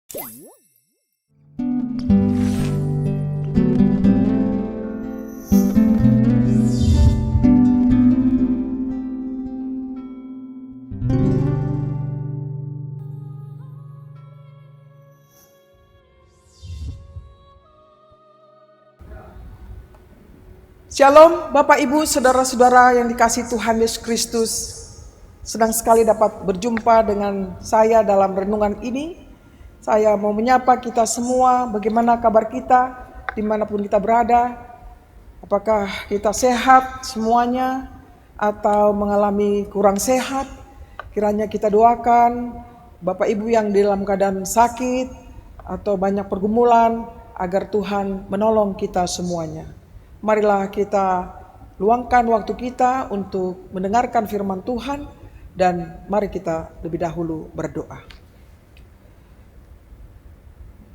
Shalom Bapak Ibu Saudara-saudara yang dikasihi Tuhan Yesus Kristus. Senang sekali dapat berjumpa dengan saya dalam renungan ini. Saya mau menyapa kita semua, bagaimana kabar kita dimanapun kita berada. Apakah kita sehat semuanya atau mengalami kurang sehat? Kiranya kita doakan Bapak Ibu yang dalam keadaan sakit atau banyak pergumulan agar Tuhan menolong kita semuanya. Marilah kita luangkan waktu kita untuk mendengarkan firman Tuhan dan mari kita lebih dahulu berdoa.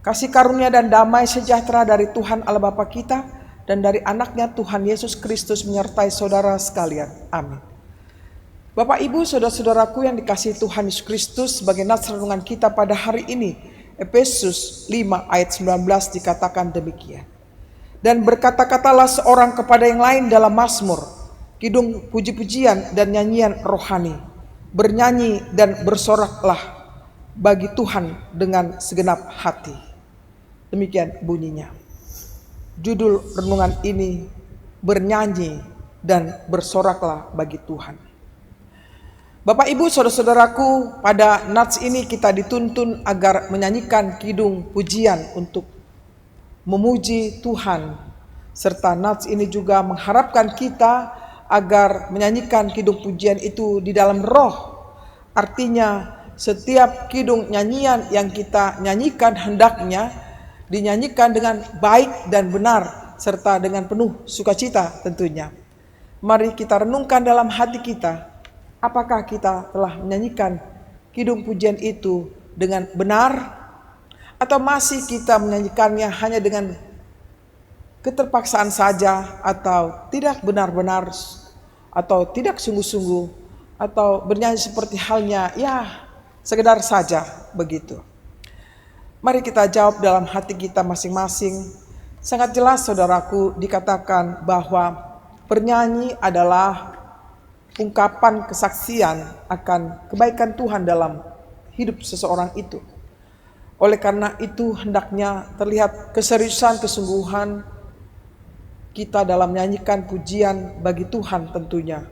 Kasih karunia dan damai sejahtera dari Tuhan Allah Bapa kita dan dari anaknya Tuhan Yesus Kristus menyertai saudara sekalian. Amin. Bapak Ibu saudara-saudaraku yang dikasihi Tuhan Yesus Kristus, sebagai nats renungan kita pada hari ini, Efesus 5 ayat 19 dikatakan demikian. Dan berkata-katalah seorang kepada yang lain dalam mazmur, kidung puji-pujian dan nyanyian rohani. Bernyanyi dan bersoraklah bagi Tuhan dengan segenap hati. Demikian bunyinya. Judul renungan ini, bernyanyi dan bersoraklah bagi Tuhan. Bapak Ibu saudara-saudaraku, pada nats ini kita dituntun agar menyanyikan kidung pujian untuk memuji Tuhan, serta nats ini juga mengharapkan kita agar menyanyikan kidung pujian itu di dalam roh. Artinya setiap kidung nyanyian yang kita nyanyikan hendaknya dinyanyikan dengan baik dan benar serta dengan penuh sukacita tentunya. Mari kita renungkan dalam hati kita, apakah kita telah menyanyikan kidung pujian itu dengan benar, atau masih kita menyanyikannya hanya dengan keterpaksaan saja, atau tidak benar-benar, atau tidak sungguh-sungguh, atau bernyanyi seperti halnya sekedar saja begitu. Mari kita jawab dalam hati kita masing-masing. Sangat jelas saudaraku dikatakan bahwa bernyanyi adalah ungkapan kesaksian akan kebaikan Tuhan dalam hidup seseorang itu. Oleh karena itu hendaknya terlihat keseriusan, kesungguhan kita dalam menyanyikan pujian bagi Tuhan tentunya.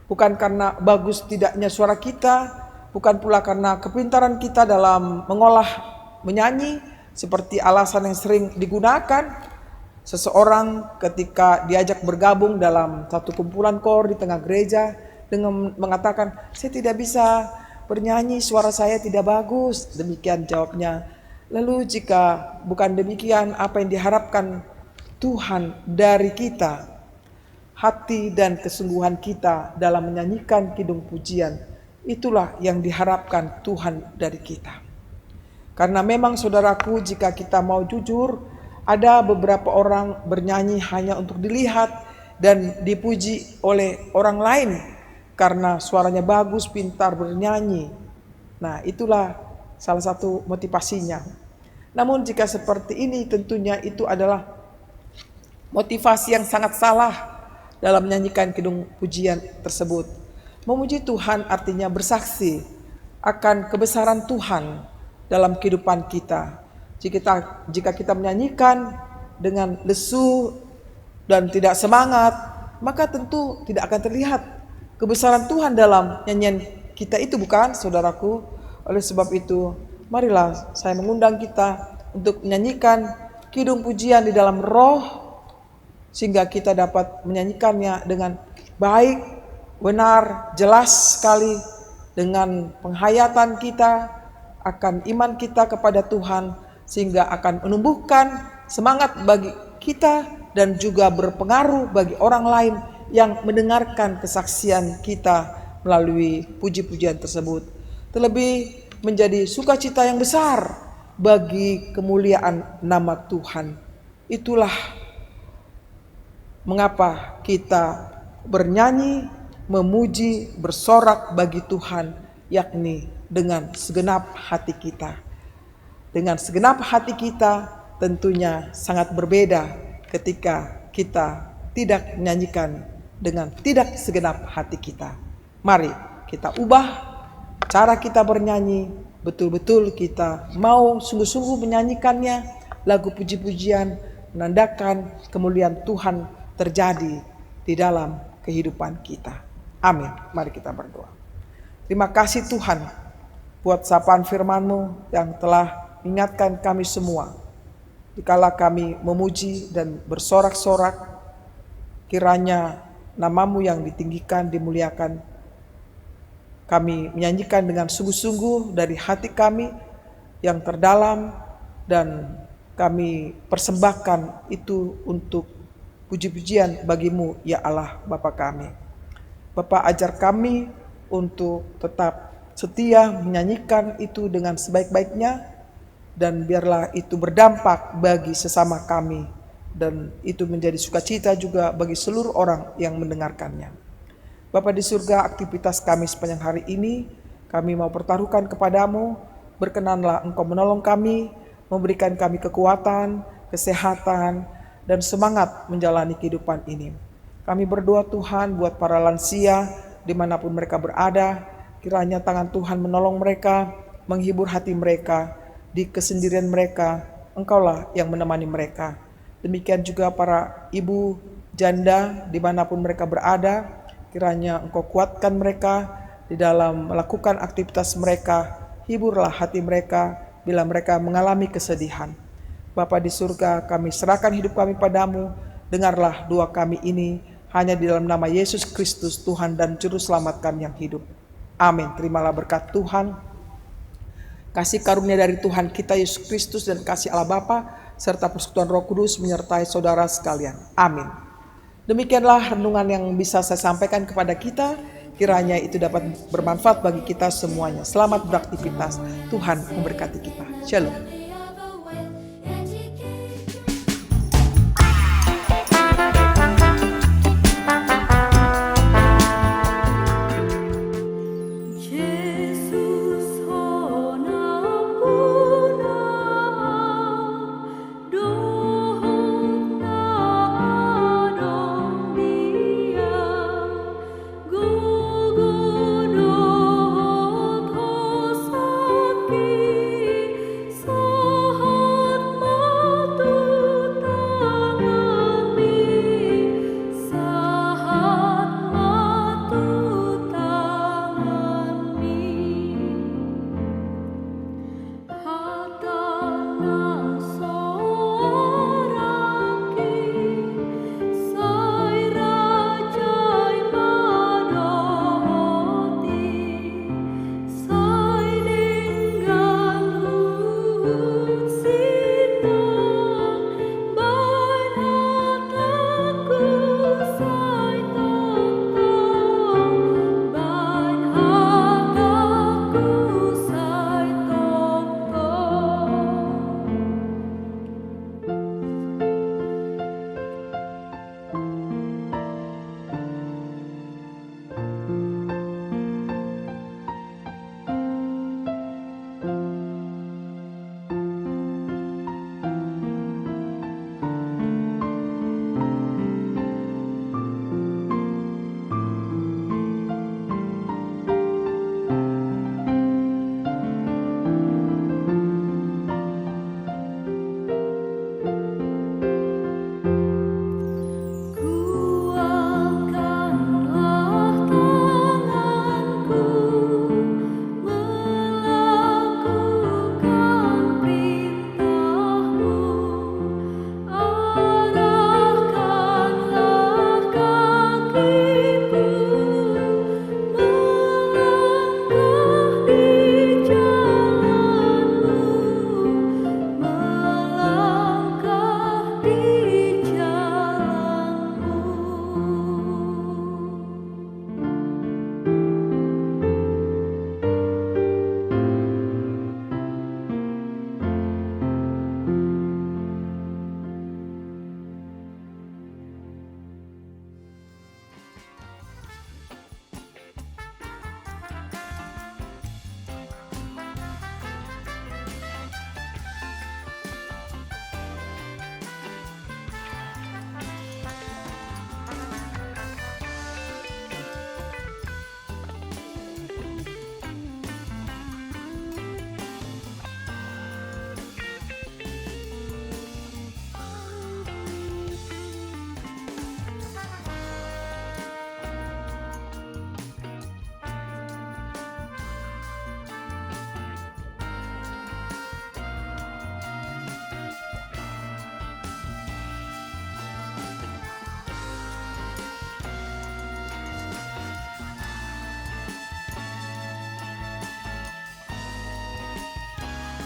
Bukan karena bagus tidaknya suara kita, bukan pula karena kepintaran kita dalam mengolah menyanyi, seperti alasan yang sering digunakan seseorang ketika diajak bergabung dalam satu kumpulan kor di tengah gereja dengan mengatakan, saya tidak bisa bernyanyi, suara saya tidak bagus. Demikian jawabnya. Lalu jika bukan demikian, apa yang diharapkan Tuhan dari kita? Hati dan kesungguhan kita dalam menyanyikan kidung pujian, itulah yang diharapkan Tuhan dari kita. Karena memang saudaraku, jika kita mau jujur, ada beberapa orang bernyanyi hanya untuk dilihat dan dipuji oleh orang lain karena suaranya bagus, pintar bernyanyi. Nah, itulah salah satu motivasinya. Namun jika seperti ini, tentunya itu adalah motivasi yang sangat salah dalam menyanyikan kidung pujian tersebut. Memuji Tuhan artinya bersaksi akan kebesaran Tuhan dalam kehidupan kita. Jika kita menyanyikan dengan lesu dan tidak semangat, maka tentu tidak akan terlihat kebesaran Tuhan dalam nyanyian kita itu, bukan saudaraku? Oleh sebab itu, marilah saya mengundang kita untuk menyanyikan kidung pujian di dalam roh, sehingga kita dapat menyanyikannya dengan baik, benar, jelas sekali, dengan penghayatan kita akan iman kita kepada Tuhan, sehingga akan menumbuhkan semangat bagi kita dan juga berpengaruh bagi orang lain yang mendengarkan kesaksian kita melalui puji-pujian tersebut. Terlebih menjadi sukacita yang besar bagi kemuliaan nama Tuhan. Itulah mengapa kita bernyanyi, memuji, bersorak bagi Tuhan, yakni dengan segenap hati kita. dengan segenap hati kita, tentunya sangat berbeda ketika kita tidak menyanyikan dengan tidak segenap hati kita. Mari kita ubah cara kita bernyanyi, betul-betul kita mau sungguh-sungguh menyanyikannya, lagu puji-pujian menandakan kemuliaan Tuhan terjadi di dalam kehidupan kita. Amin. Mari kita berdoa. Terima kasih Tuhan buat sapaan firman-Mu yang telah mengingatkan kami semua. Dikala kami memuji dan bersorak-sorak, kiranya nama-Mu yang ditinggikan, dimuliakan. Kami menyanyikan dengan sungguh-sungguh dari hati kami yang terdalam, dan kami persembahkan itu untuk puji-pujian bagi-Mu, ya Allah Bapa kami. Bapa, ajar kami untuk tetap setia menyanyikan itu dengan sebaik-baiknya, dan biarlah itu berdampak bagi sesama kami, dan itu menjadi sukacita juga bagi seluruh orang yang mendengarkannya. Bapa di surga, aktivitas kami sepanjang hari ini kami mau pertaruhkan kepadamu. Berkenanlah Engkau menolong kami, memberikan kami kekuatan, kesehatan, dan semangat menjalani kehidupan ini. Kami berdoa Tuhan buat para lansia dimanapun mereka berada, kiranya tangan Tuhan menolong mereka, menghibur hati mereka, di kesendirian mereka, Engkaulah yang menemani mereka. Demikian juga para ibu janda dimanapun mereka berada, kiranya Engkau kuatkan mereka di dalam melakukan aktivitas mereka, hiburlah hati mereka bila mereka mengalami kesedihan. Bapa di surga, kami serahkan hidup kami padamu, dengarlah doa kami ini, hanya di dalam nama Yesus Kristus, Tuhan dan Juru Selamat kami yang hidup. Amin. Terimalah berkat Tuhan, kasih karunia dari Tuhan kita Yesus Kristus, dan kasih Allah Bapa serta persekutuan Roh Kudus menyertai saudara sekalian. Amin. Demikianlah renungan yang bisa saya sampaikan kepada kita. Kiranya itu dapat bermanfaat bagi kita semuanya. Selamat beraktivitas. Tuhan memberkati kita. Shalom.